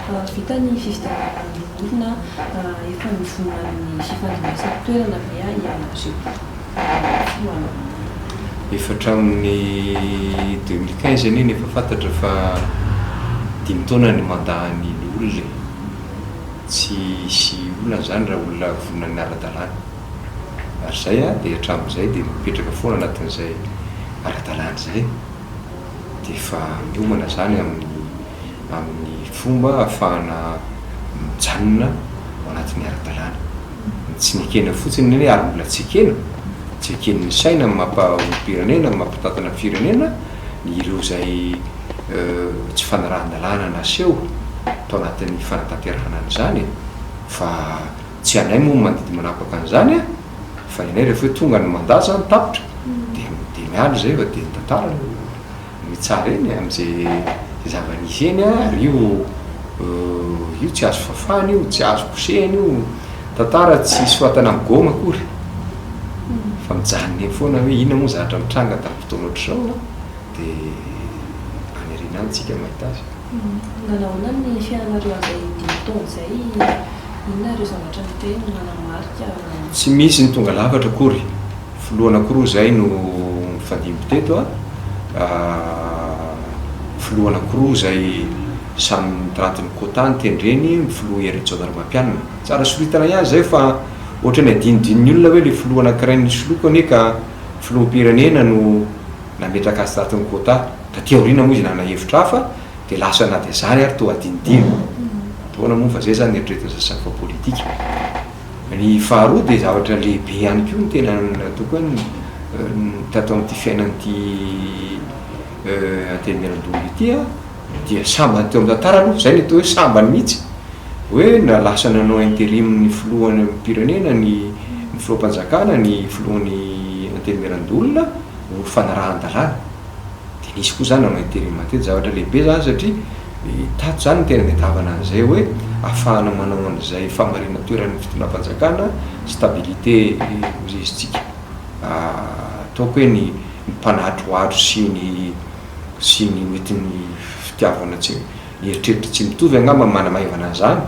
vitany fifidianana efa mivonona amin'ny fifandraisana toerana ve ianareo filoana efatra amin'ny 2015 iny efa fantatra fa 5 taona ny mandahan'ny olona tsy sy olona zany raha olona vonona ny ara-dalàna ary zay dia hatramin'izay dia mipetraka foana anatin'izay ara-dalàna zay dia efa miomana zany amin'ny fomba ahafahana mijanona ao anatin'ny ara-dalàna tsy nikena fotsiny ny ary mbola tsy eken'ny saina mampa-pirenena mampitatana firenena ireo zay tsy fanarahan-dalàna naseho tao anatin'ny fanatanterahana an'izany fa tsy anay moa mandidy manapaka an'izany fa inay rehefa hoe tonga ny mandaza ny tapitra dia mialo zay fa dia ny tantara ny tsara eny amin'izay zava-nisy eny ary io tsy azo fafana io tsy azo kosehana io tantara tsy soatana amin'ny goma akory fa mijanony foana hoe inona moa zahatra mitranga tamin'ny fotoana ohatr'izao dia anyarina any tsika mahita azy nanaona ny fianareo an'izay 5 taona zay inona reo zavatra ny hoe nanamarika tsy misy ny tonga lafatra akory filoana akoroa zay no mifandimby teto filoana akoroa zay samy mitarantiny kôta ny tendreny mifiloa eritsaonary mampianana tsara soritana ihany zay fa ohatra ny adinidininy olona hoe le filoa anankiray ny soloako ane ka filoam-pirenena no nametraka azy taratin'ny kôta taty aoriana moa izy nanahevitra hafa dia lasa na dia zany ary to adinidino ataona moa fa zay zany eritreretiny sasany fa politika ny faharoa dia zavatra lehibe ihany koa ny tena natoko hoe tato amin'ity fiainan'ity antenimieran-doly ity dia sambany teo amin'ny tantara aloha zay ny atao hoe sambany mihitsy hoe na lasa nanao intérim ny filohan'ny pirenena ny filoam-panjakana ny filohan'ny antenimieran-dolona ho fanarahan-dalàna dia nisy koa zany nanao intérim teto zavatra lehibe zany satria tato zany ny tena niatavana an'izay hoe ahafahana manao an'izay famarina toeran'ny fitonam-panjakana stabilité ozizytsika ataoko hoe ny mpanatrohatro sy ny metin'ny fitiavana tsy ny eritreritry tsy mitovy angamba manamaivana an'izany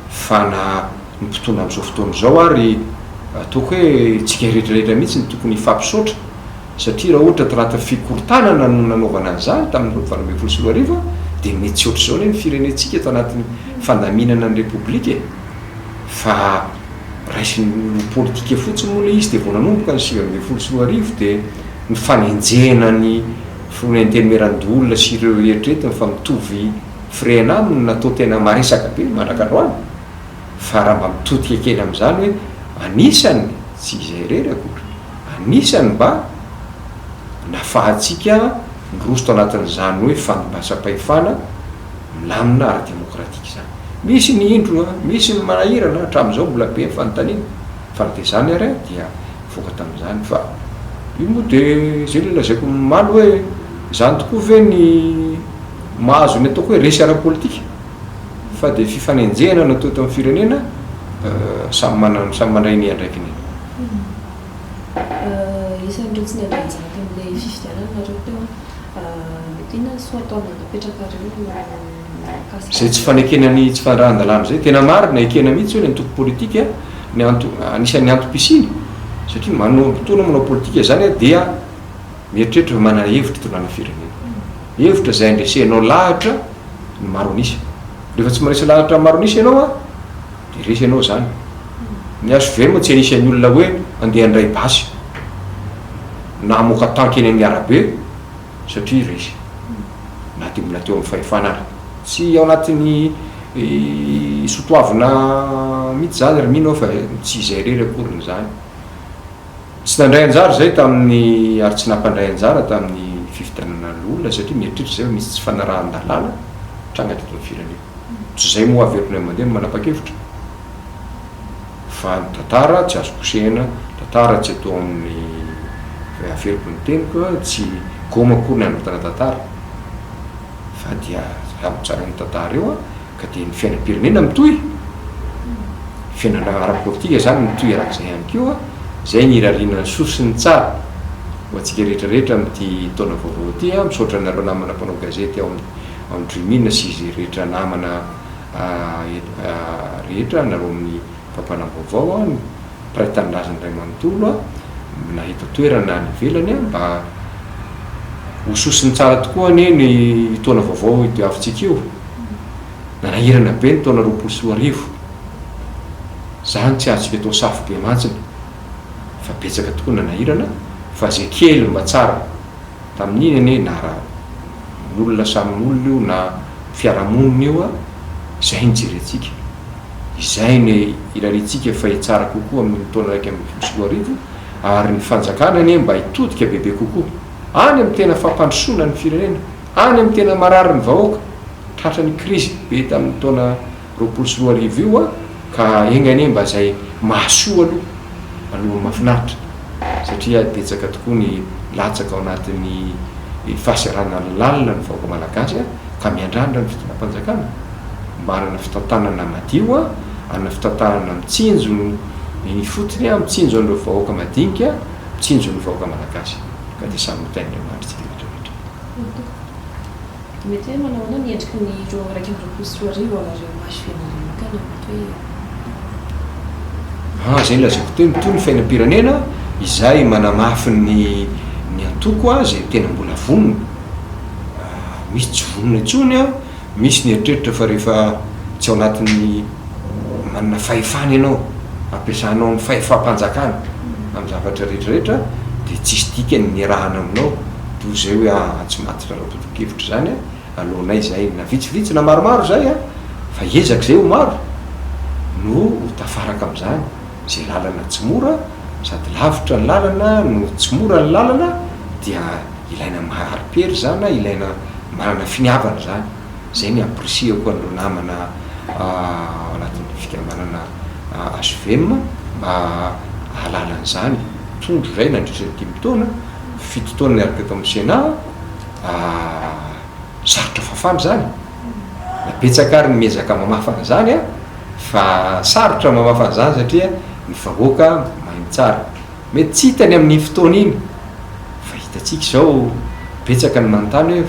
fa na mipotona amin'izao fotoana izao ary ataoko hoe tsika rehetrarehetra mihitsy ny tokony fampisaotra satria raha ohatra tanaty fikortanana no nanaovana an'izany tamin'ny 2024 dia mety tsy ohatr'izao ny firenentsika eto anatin'ny fandaminana ny repoblika fa raisin'ny politika fotsiny moa le izy dia vao nanomboka ny 2024 dia ny fanenjena ny filoana antenimieran-dolona sy ireo eritreretiny fa mitovy firena aminy natao tena maresaka be mandrakandroany fa raha mba mitodika kely amin'izany hoe anisany tsy izay rery akory anisany mba nafahatsika miroso tao anatin'izany hoe fandombasam-pahefana milamina ara-demokratika zany misy ny indro misy ny manahirana hatramin'izao mbola be ny fanontaniana fa ny dia zany ary dia voaka tamin'izany fa io moa dia zay le lazaiko maly hoe zany tokoa ve ny mahazo ny ataoko hoe resy ara-politika fa dia fifanenjehana natao tao amin'ny firenena samy mandray ny andraikiny isan'ireo tsy ny andrainjaka amin'ilay fifidianana nareo teo inona soa ataona napetraka reo zay tsy fanekenany tsy fandrahan-dalàna zay tena marina ekena mihitsy hoe ny antoko politika ny anisan'ny antom-pisiny satria manompotoana manao politika zany dia mieritreritra fa manana hevitra tonana firenena hevitra zay andresenao lahatra ny maro anisa rehefa tsy manisy lahatra maro anisa ianao dia resy ianao zany ny azo veloma tsy anisan'ny olona hoe andeha andray basy na moka tanky eny amin'ny arabe satria resy na dia mbola teo amin'ny fahefana ary tsy ao anatin'ny sotoavina mihitsy zany ry mino fa tsy izay rery akoriny zany tsy nandray anjara zay tamin'ny ary tsy nampandray anjara tamin'ny fifidianana olona satria mieritreritra zay misy tsy fanarahan-dalàna tranga teto ny firenena tsy zay moa averina mandeha no manapa-kevitra fa ny tantara tsy azo kosehana tantara tsy atao amin'ny aferiko ny teniko tsy goma akory ny androtana tantara fa dia tsara ny tantara eo ka dia ny fiainam-pirenena mitohy fiainana ara-politika zany mitohy arak'izay ihany keo zay ny irariana ny sosiny tsara ho atsika rehetrarehetra amin'ity taona vaovao ty misaotra nareo namana mpanao gazety ao amin'ny Dreamina sy izy rehetra namana rehetra naro amin'ny fampanam-baovao a mpiray tanindrazany ray manontolo a nahita toerana ny velany a mba hososiny tsara tokoa ane ny taona vaovao ito avintsika io nanahirana be ny taona 2024 zany tsy azotsika atao safo be mantsiny fa betsaka tokoa nanahirana fa zay kely mba tsara tamin'iny ane nara olona samyolona io na fiarahamonina io a zay nijeretsika izay ny iraritsika fa hitsara kokoa amin'ny taona raiky amin'ny 2024 ary ny fanjakana ane mba hitodika bebe kokoa any amin'ny tena fampandrosoana ny firenena any amin'ny tena marary ny vahoaka tratra ny krizy be tamin'ny taona 2024 io a ka egny ane mba zay mahasoa aloha mahafinaritra satria betsaka tokoa ny latsaka ao anatin'ny fahasiarana lalina ny vahoaka malagasy a ka miandrandra ny fitonam-panjakana mba anana fitantanana madio a anana fitantanana mitsinjo ny fotony a mitsinjo an'ireo vahoaka madinika mitsinjo ny vahoaka malagasy ka dia samy mitain'andritsika rehetrarehetra mety hoe manao ana miendriky ny ro raiky amby 2024 alareo masy fiainaremakana mety hoe zay lazako teo mitoy ny fiainam-pirenena izay manamafy ny antoko a zay tena mbola vonona misy tsy vonona intsony a misy ny eritreritra fa rehefa tsy ao anatin'ny manana fahefana ianao ampiasanao ny fahefam-panjakana amin'ny zavatra rehetrarehetra dia tsisy dikany ny rahana aminao toy zay hoe tsy matitra raha-potokevitra zany a alohanay zay na vitsivitsy na maromaro zay a fa ezaka zay ho maro no ho tafaraka amin'izany zay lalana tsy mora sady lavitra ny lalana no tsy mora ny lalana dia ilaina maharipery zany a ilaina manana finiavana zany zay ny apresiako an'ireo namana anatin'ny fikamanana HVM mba halalan'izany tondro zay nandrisany 5 taona fito taona niaraka eto amin'ny Sénat sarotra fafana zany napetsaka ary ny miezaka mamafana zany a fa sarotra mamafana zany satria ny vahoaka mahiny tsara mety tsy hitany amin'ny fotoana iny fa hitatsika zao betsaka ny manontany hoe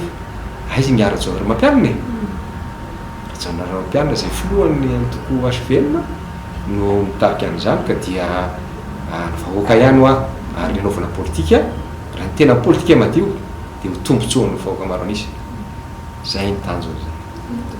aizy ny ara-jaonary mampianina e ara-jaonary mampianina zay filohan'ny antoko HVM no mitarika an'izany ka dia ny vahoaka ihany ho ary ny anaovana politika raha ny tena politika madio dia ho tombontsoan'ny vahoaka maro anisy zay ny tanjony zay